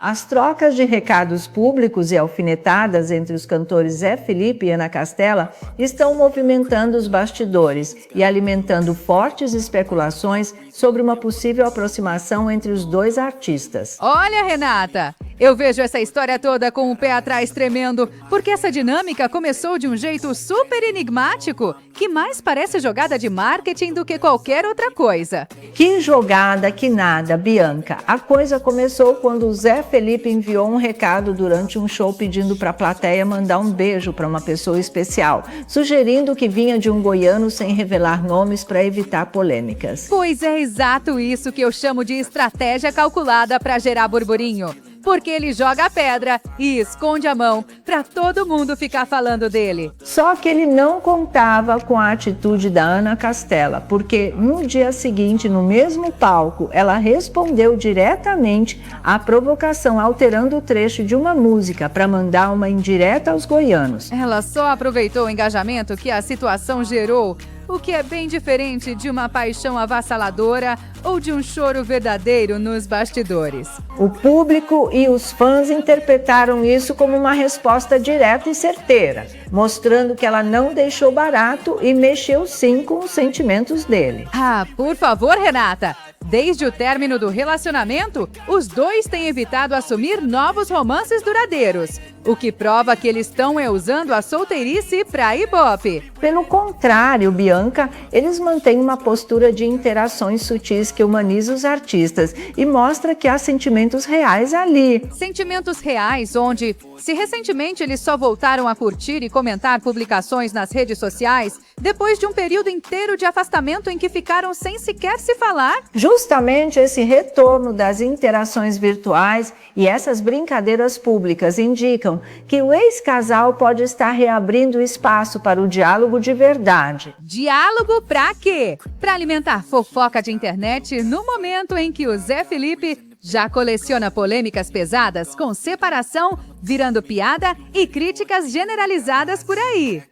As trocas de recados públicos e alfinetadas entre os cantores Zé Felipe e Ana Castela estão movimentando os bastidores e alimentando fortes especulações sobre uma possível aproximação entre os dois artistas. Olha, Renata, eu vejo essa história toda com o pé atrás tremendo, porque essa dinâmica começou de um jeito super enigmático, que mais parece jogada de marketing do que qualquer outra coisa. Que jogada, que nada, Bianca. A coisa começou quando o Zé Felipe enviou um recado durante um show pedindo para a plateia mandar um beijo para uma pessoa especial, sugerindo que vinha de um goiano sem revelar nomes para evitar polêmicas. Pois é exato isso que eu chamo de estratégia calculada para gerar burburinho. Porque ele joga a pedra e esconde a mão para todo mundo ficar falando dele. Só que ele não contava com a atitude da Ana Castela, porque no dia seguinte, no mesmo palco, ela respondeu diretamente à provocação, alterando o trecho de uma música para mandar uma indireta aos goianos. Ela só aproveitou o engajamento que a situação gerou, o que é bem diferente de uma paixão avassaladora ou de um choro verdadeiro nos bastidores. O público e os fãs interpretaram isso como uma resposta direta e certeira, mostrando que ela não deixou barato e mexeu sim com os sentimentos dele. Ah, por favor, Renata! Desde o término do relacionamento, os dois têm evitado assumir novos romances duradouros, o que prova que eles estão usando a solteirice para ibope. Pelo contrário, Bianca, eles mantêm uma postura de interações sutis que humaniza os artistas e mostra que há sentimentos reais ali. Sentimentos reais onde, se recentemente eles só voltaram a curtir e comentar publicações nas redes sociais, depois de um período inteiro de afastamento em que ficaram sem sequer se falar. Justamente esse retorno das interações virtuais e essas brincadeiras públicas indicam que o ex-casal pode estar reabrindo espaço para o diálogo de verdade. Diálogo pra quê? Pra alimentar fofoca de internet no momento em que o Zé Felipe já coleciona polêmicas pesadas com separação, virando piada e críticas generalizadas por aí.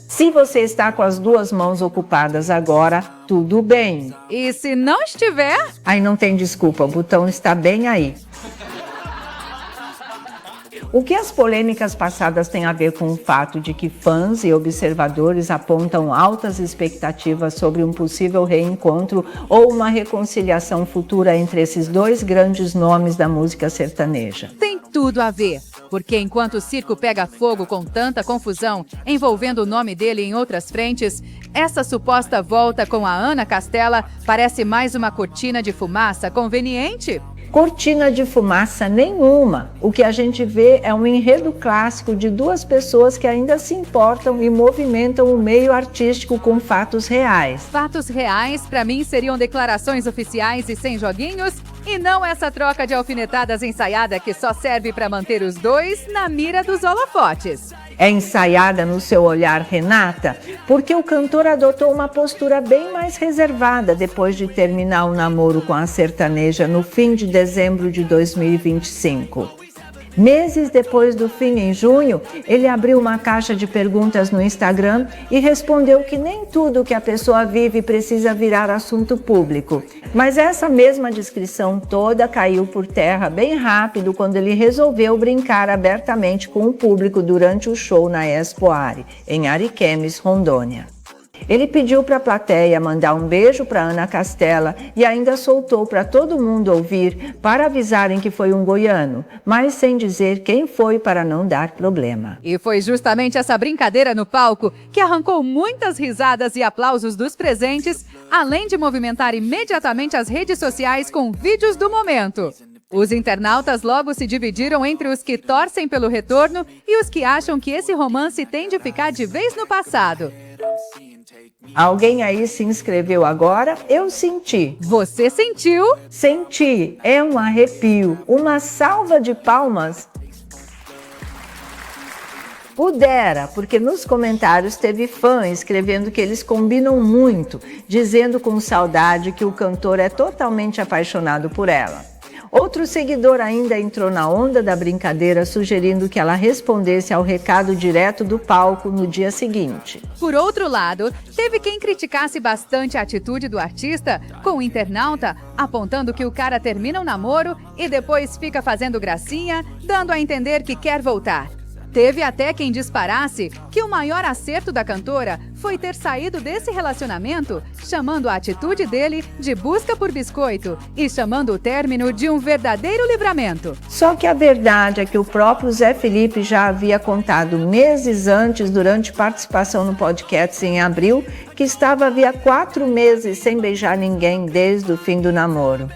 Se você está com as duas mãos ocupadas agora, tudo bem. E se não estiver? Aí não tem desculpa, o botão está bem aí. O que as polêmicas passadas têm a ver com o fato de que fãs e observadores apontam altas expectativas sobre um possível reencontro ou uma reconciliação futura entre esses dois grandes nomes da música sertaneja? Tem tudo a ver, porque enquanto o circo pega fogo com tanta confusão, envolvendo o nome dele em outras frentes, essa suposta volta com a Ana Castela parece mais uma cortina de fumaça conveniente. Cortina de fumaça nenhuma. O que a gente vê é um enredo clássico de duas pessoas que ainda se importam e movimentam o meio artístico com fatos reais. Fatos reais, para mim, seriam declarações oficiais e sem joguinhos, e não essa troca de alfinetadas ensaiada que só serve para manter os dois na mira dos holofotes. É ensaiada no seu olhar, Renata, porque o cantor adotou uma postura bem mais reservada depois de terminar o namoro com a sertaneja no fim de dezembro de 2025. Meses depois do fim, em junho, ele abriu uma caixa de perguntas no Instagram e respondeu que nem tudo que a pessoa vive precisa virar assunto público. Mas essa mesma descrição toda caiu por terra bem rápido quando ele resolveu brincar abertamente com o público durante o show na Expoare, em Ariquemes, Rondônia. Ele pediu para a plateia mandar um beijo para Ana Castela e ainda soltou para todo mundo ouvir para avisarem que foi um goiano, mas sem dizer quem foi para não dar problema. E foi justamente essa brincadeira no palco que arrancou muitas risadas e aplausos dos presentes, além de movimentar imediatamente as redes sociais com vídeos do momento. Os internautas logo se dividiram entre os que torcem pelo retorno e os que acham que esse romance tem de ficar de vez no passado. Alguém aí se inscreveu agora? Eu senti. Você sentiu? Senti. É um arrepio. Uma salva de palmas. Pudera, porque nos comentários teve fã escrevendo que eles combinam muito, dizendo com saudade que o cantor é totalmente apaixonado por ela. Outro seguidor ainda entrou na onda da brincadeira, sugerindo que ela respondesse ao recado direto do palco no dia seguinte. Por outro lado, teve quem criticasse bastante a atitude do artista, com o internauta apontando que o cara termina o namoro e depois fica fazendo gracinha, dando a entender que quer voltar. Teve até quem disparasse que o maior acerto da cantora foi ter saído desse relacionamento, chamando a atitude dele de busca por biscoito e chamando o término de um verdadeiro livramento. Só que a verdade é que o próprio Zé Felipe já havia contado meses antes, durante participação no podcast em abril, que estava havia 4 meses sem beijar ninguém desde o fim do namoro.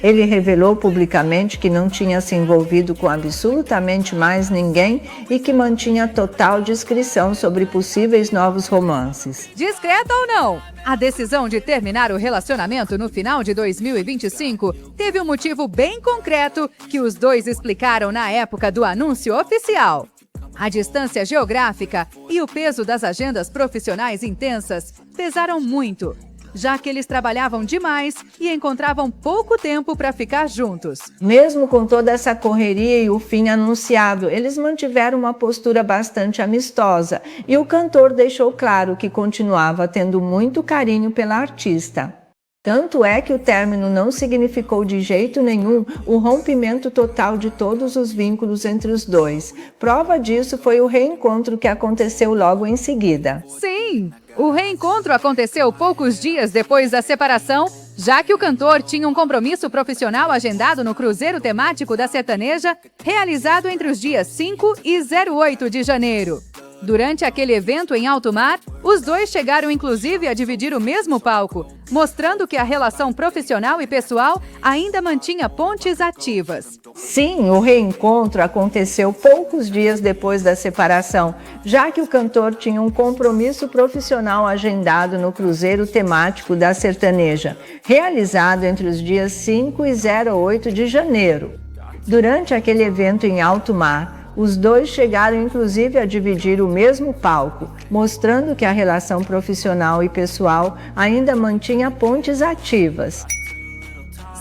Ele revelou publicamente que não tinha se envolvido com absolutamente mais ninguém e que mantinha total discrição sobre possíveis novos romances. Discreta ou não, a decisão de terminar o relacionamento no final de 2025 teve um motivo bem concreto que os dois explicaram na época do anúncio oficial. A distância geográfica e o peso das agendas profissionais intensas pesaram muito, já que eles trabalhavam demais e encontravam pouco tempo para ficar juntos. Mesmo com toda essa correria e o fim anunciado, eles mantiveram uma postura bastante amistosa e o cantor deixou claro que continuava tendo muito carinho pela artista. Tanto é que o término não significou de jeito nenhum o rompimento total de todos os vínculos entre os dois. Prova disso foi o reencontro que aconteceu logo em seguida. Sim, o reencontro aconteceu poucos dias depois da separação, já que o cantor tinha um compromisso profissional agendado no cruzeiro temático da sertaneja, realizado entre os dias 5 e 08 de janeiro. Durante aquele evento em alto mar, os dois chegaram inclusive a dividir o mesmo palco, mostrando que a relação profissional e pessoal ainda mantinha pontes ativas. Sim, o reencontro aconteceu poucos dias depois da separação, já que o cantor tinha um compromisso profissional agendado no cruzeiro temático da sertaneja, realizado entre os dias 5 e 08 de janeiro. Durante aquele evento em alto mar, os dois chegaram inclusive a dividir o mesmo palco, mostrando que a relação profissional e pessoal ainda mantinha pontes ativas.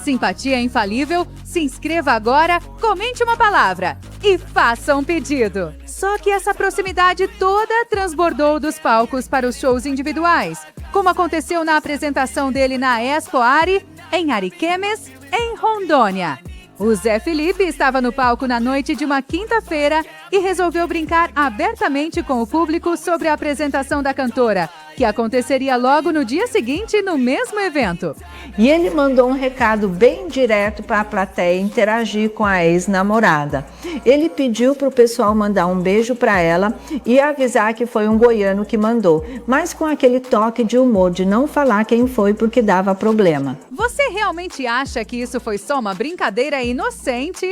Simpatia infalível? Se inscreva agora, comente uma palavra e faça um pedido. Só que essa proximidade toda transbordou dos palcos para os shows individuais, como aconteceu na apresentação dele na Expo Ari, em Ariquemes, em Rondônia. O Zé Felipe estava no palco na noite de uma quinta-feira e resolveu brincar abertamente com o público sobre a apresentação da cantora, que aconteceria logo no dia seguinte no mesmo evento. E ele mandou um recado bem direto para a plateia interagir com a ex-namorada. Ele pediu para o pessoal mandar um beijo para ela e avisar que foi um goiano que mandou, mas com aquele toque de humor de não falar quem foi porque dava problema. Você realmente acha que isso foi só uma brincadeira inocente?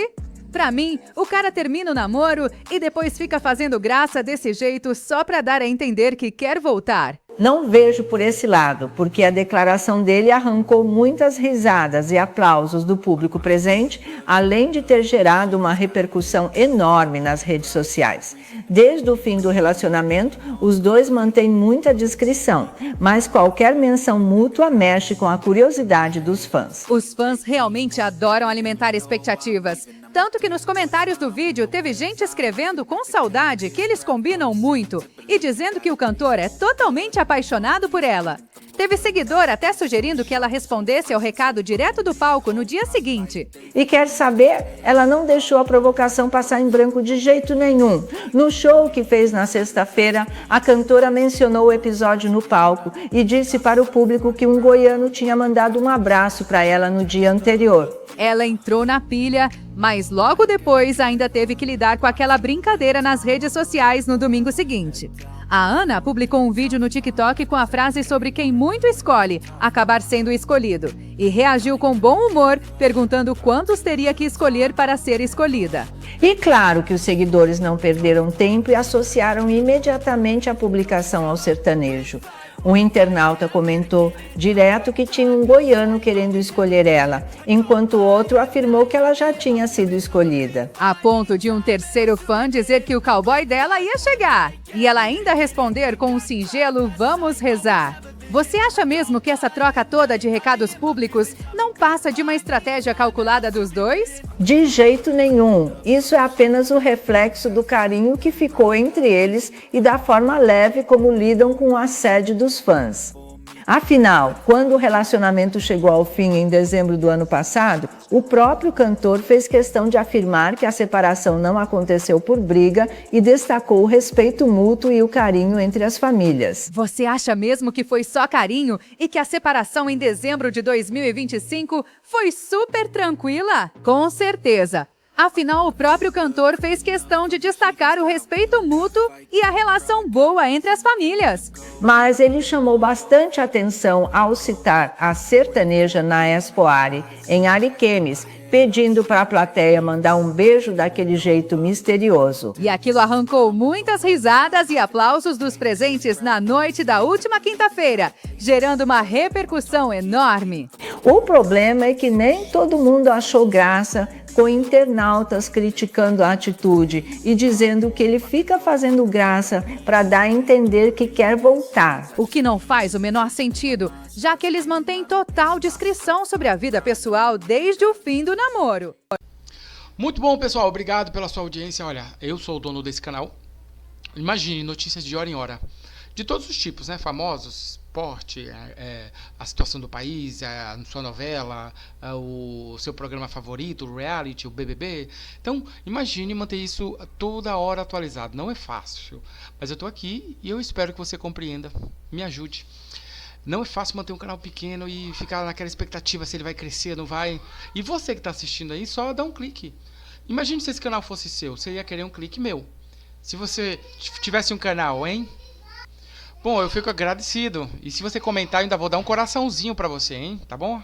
Pra mim, o cara termina o namoro e depois fica fazendo graça desse jeito só pra dar a entender que quer voltar. Não vejo por esse lado, porque a declaração dele arrancou muitas risadas e aplausos do público presente, além de ter gerado uma repercussão enorme nas redes sociais. Desde o fim do relacionamento, os dois mantêm muita discrição, mas qualquer menção mútua mexe com a curiosidade dos fãs. Os fãs realmente adoram alimentar expectativas. Tanto que nos comentários do vídeo teve gente escrevendo com saudade que eles combinam muito e dizendo que o cantor é totalmente apaixonado por ela. Teve seguidor até sugerindo que ela respondesse ao recado direto do palco no dia seguinte. E quer saber? Ela não deixou a provocação passar em branco de jeito nenhum. No show que fez na sexta-feira, a cantora mencionou o episódio no palco e disse para o público que um goiano tinha mandado um abraço para ela no dia anterior. Ela entrou na pilha, mas logo depois ainda teve que lidar com aquela brincadeira nas redes sociais no domingo seguinte. A Ana publicou um vídeo no TikTok com a frase sobre quem muito escolhe acabar sendo escolhido e reagiu com bom humor, perguntando quantos teria que escolher para ser escolhida. E claro que os seguidores não perderam tempo e associaram imediatamente a publicação ao sertanejo. Um internauta comentou direto que tinha um goiano querendo escolher ela, enquanto o outro afirmou que ela já tinha sido escolhida. A ponto de um terceiro fã dizer que o cowboy dela ia chegar, e ela ainda responder com um singelo "vamos rezar". Você acha mesmo que essa troca toda de recados públicos não passa de uma estratégia calculada dos dois? De jeito nenhum. Isso é apenas o reflexo do carinho que ficou entre eles e da forma leve como lidam com o assédio dos fãs. Afinal, quando o relacionamento chegou ao fim em dezembro do ano passado, o próprio cantor fez questão de afirmar que a separação não aconteceu por briga e destacou o respeito mútuo e o carinho entre as famílias. Você acha mesmo que foi só carinho e que a separação em dezembro de 2025 foi super tranquila? Com certeza! Afinal, o próprio cantor fez questão de destacar o respeito mútuo e a relação boa entre as famílias. Mas ele chamou bastante atenção ao citar a sertaneja Naes Poari em Ariquemes, pedindo para a plateia mandar um beijo daquele jeito misterioso. E aquilo arrancou muitas risadas e aplausos dos presentes na noite da última quinta-feira, gerando uma repercussão enorme. O problema é que nem todo mundo achou graça, com internautas criticando a atitude e dizendo que ele fica fazendo graça para dar a entender que quer voltar. O que não faz o menor sentido, já que eles mantêm total discrição sobre a vida pessoal desde o fim do namoro. Muito bom, pessoal. Obrigado pela sua audiência. Olha, eu sou o dono desse canal. Imagine notícias de hora em hora. De todos os tipos, né? Famosos, esporte, a situação do país, a sua novela, o seu programa favorito, o reality, o BBB. Então, imagine manter isso toda hora atualizado. Não é fácil, mas eu tô aqui e eu espero que você compreenda, me ajude. Não é fácil manter um canal pequeno e ficar naquela expectativa se ele vai crescer, não vai. E você que está assistindo aí, só dá um clique. Imagine se esse canal fosse seu, você ia querer um clique meu. Se você tivesse um canal, hein? Bom, eu fico agradecido. E se você comentar, eu ainda vou dar um coraçãozinho pra você, hein? Tá bom?